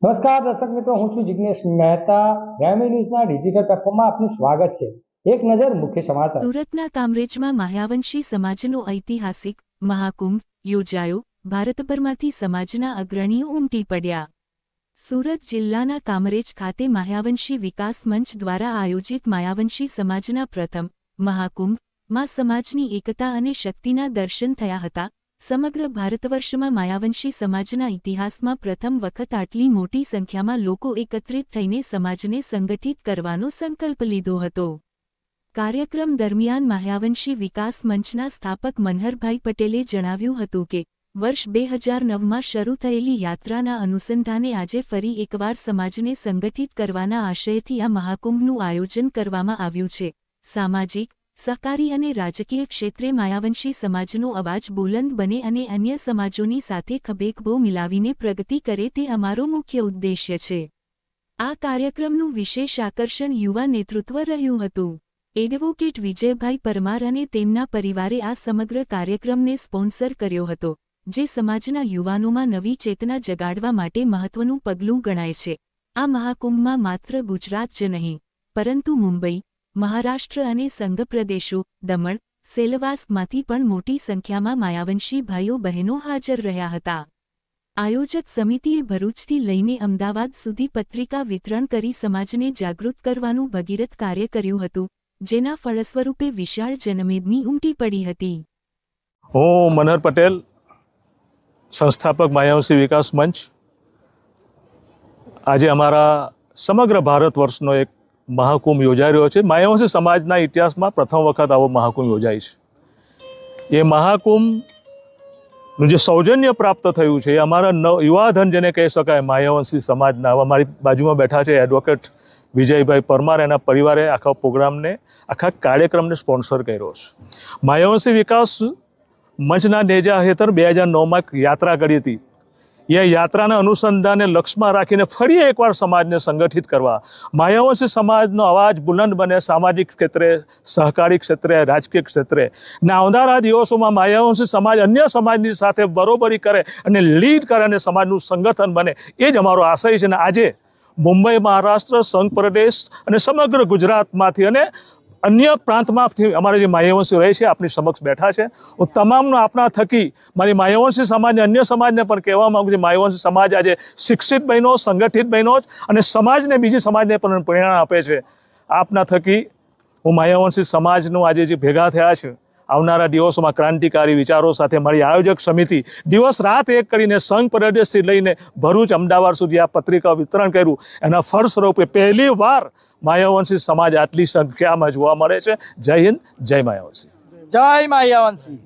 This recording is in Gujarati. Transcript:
નમસ્કાર દર્શક મિત્રો, હું છું જિગ્નેશ મહેતા। ગ્રામી ન્યૂઝના ડિજિટલ પ્લેટફોર્મમાં આપનું સ્વાગત છે। એક નજર મુખ્ય સમાચાર। સુરતના કામરેજમાં મહાવંશી સમાજનો ઐતિહાસિક મહાકુંભ યોજાયો। ભારતભરમાંથી સમાજના અગ્રણીઓ ઉમટી પડ્યા। સુરત જિલ્લાના કામરેજ ખાતે માયાવંશી વિકાસ મંચ દ્વારા આયોજિત માયાવંશી સમાજના પ્રથમ મહાકુંભમાં સમાજની એકતા અને શક્તિના દર્શન થયા હતા। સમગ્ર ભારતવર્ષમાં માયાવંશી સમાજના ઇતિહાસમાં પ્રથમ વખત આટલી મોટી સંખ્યામાં લોકો એકત્રિત થઈને સમાજને સંગઠિત કરવાનો સંકલ્પ લીધો હતો। કાર્યક્રમ દરમિયાન માયાવંશી વિકાસ મંચના સ્થાપક મનહરભાઈ પટેલે જણાવ્યું હતું કે વર્ષ 2009માં શરૂ થયેલી યાત્રાના અનુસંધાને આજે ફરી એકવાર સમાજને સંગઠિત કરવાના આશયથી આ મહાકુંભનું આયોજન કરવામાં આવ્યું છે। સામાજિક, સહકારી અને રાજકીય ક્ષેત્રે માયાવંશી સમાજનો અવાજ બુલંદ બને અને અન્ય સમાજોની સાથે ખભેખભો મિલાવીને પ્રગતિ કરે તે અમારો મુખ્ય ઉદ્દેશ્ય છે। આ કાર્યક્રમનું વિશેષ આકર્ષણ યુવા નેતૃત્વ રહ્યું હતું। એડવોકેટ વિજયભાઈ પરમાર અને તેમના પરિવારે આ સમગ્ર કાર્યક્રમને સ્પોન્સર કર્યો હતો, જે સમાજના યુવાનોમાં નવી ચેતના જગાડવા માટે મહત્વનું પગલું ગણાય છે। આ મહાકુંભમાં માત્ર ગુજરાત જ નહીં, પરંતુ મુંબઈ, મહારાષ્ટ્ર અને સંઘ પ્રદેશો, દમણ, સેલવાસમાંથી પણ મોટી સંખ્યામાં માયાવંશી ભાઈઓ બહેનો હાજર રહ્યા હતા। આયોજક સમિતિએ ભરૂચથી લઈને અમદાવાદ સુધી પત્રિકા વિતરણ કરી સમાજને જાગૃત કરવાનું ભગીરથ કાર્ય કર્યું હતું, જેના ફળસ્વરૂપે વિશાળ જનમેદની ઉમટી પડી હતી। હું મનહર પટેલ, સંસ્થાપક માયાવંશી વિકાસ મંચ। આજે અમારા સમગ્ર ભારત વર્ષનો એક મહાકુંભ યોજાઈ રહ્યો છે। માયાવંશી સમાજના ઇતિહાસમાં પ્રથમ વખત આવો મહાકુંભ યોજાય છે। એ મહાકુંભનું જે સૌજન્ય પ્રાપ્ત થયું છે એ અમારા યુવાધન જેને કહી શકાય માયાવંશી સમાજના, અમારી બાજુમાં બેઠા છે એડવોકેટ વિજયભાઈ પરમાર, એના પરિવારે આખા પ્રોગ્રામને, આખા કાર્યક્રમને સ્પોન્સર કર્યો છે। માયાવંશી વિકાસ મંચના નેજા હેઠળ 2009માં યાત્રા કરી હતી। એ યાત્રાના અનુસંધાને લક્ષ્યમાં રાખીને ફરી એકવાર સમાજને સંગઠિત કરવા, માયાવંશી સમાજનો અવાજ બુલંદ બને સામાજિક ક્ષેત્રે, સહકારી ક્ષેત્રે, રાજકીય ક્ષેત્રે ને આવનારા દિવસોમાં માયાવંશી સમાજ અન્ય સમાજની સાથે બરોબરી કરે અને લીડ કરે અને સમાજનું સંગઠન બને, એ જ અમારો આશય છે। ને આજે મુંબઈ, મહારાષ્ટ્ર, સંઘ પ્રદેશ અને સમગ્ર ગુજરાતમાંથી અને અન્ય પ્રાંતમાંથી અમારા જે માયાવંશી રહે છે આપની સમક્ષ બેઠા છે। હું તમામનો આપના થકી મારી માયાવંશી સમાજને, અન્ય સમાજને પણ કહેવા માગું છું, માયાવંશી સમાજ આજે શિક્ષિત બન્યો, સંગઠિત બન્યો અને સમાજને, બીજી સમાજને પણ પ્રેરણા આપે છે। આપના થકી હું માયાવંશી સમાજનું આજે જે ભેગા થયા છે, આવનારા દિવસોમાં ક્રાંતિકારી વિચારો સાથે મારી આયોજક સમિતિ દિવસ રાત એક કરીને સંઘ પ્રદેશથી લઈને ભરૂચ, અમદાવાદ સુધી આ પત્રિકા વિતરણ કર્યું, એના ફળસ્વરૂપે પહેલી વાર માયાવંશી સમાજ આટલી સંખ્યામાં જોવા મળે છે। જય હિન્દ, જય માયાવંશી। જય માયાવંશી।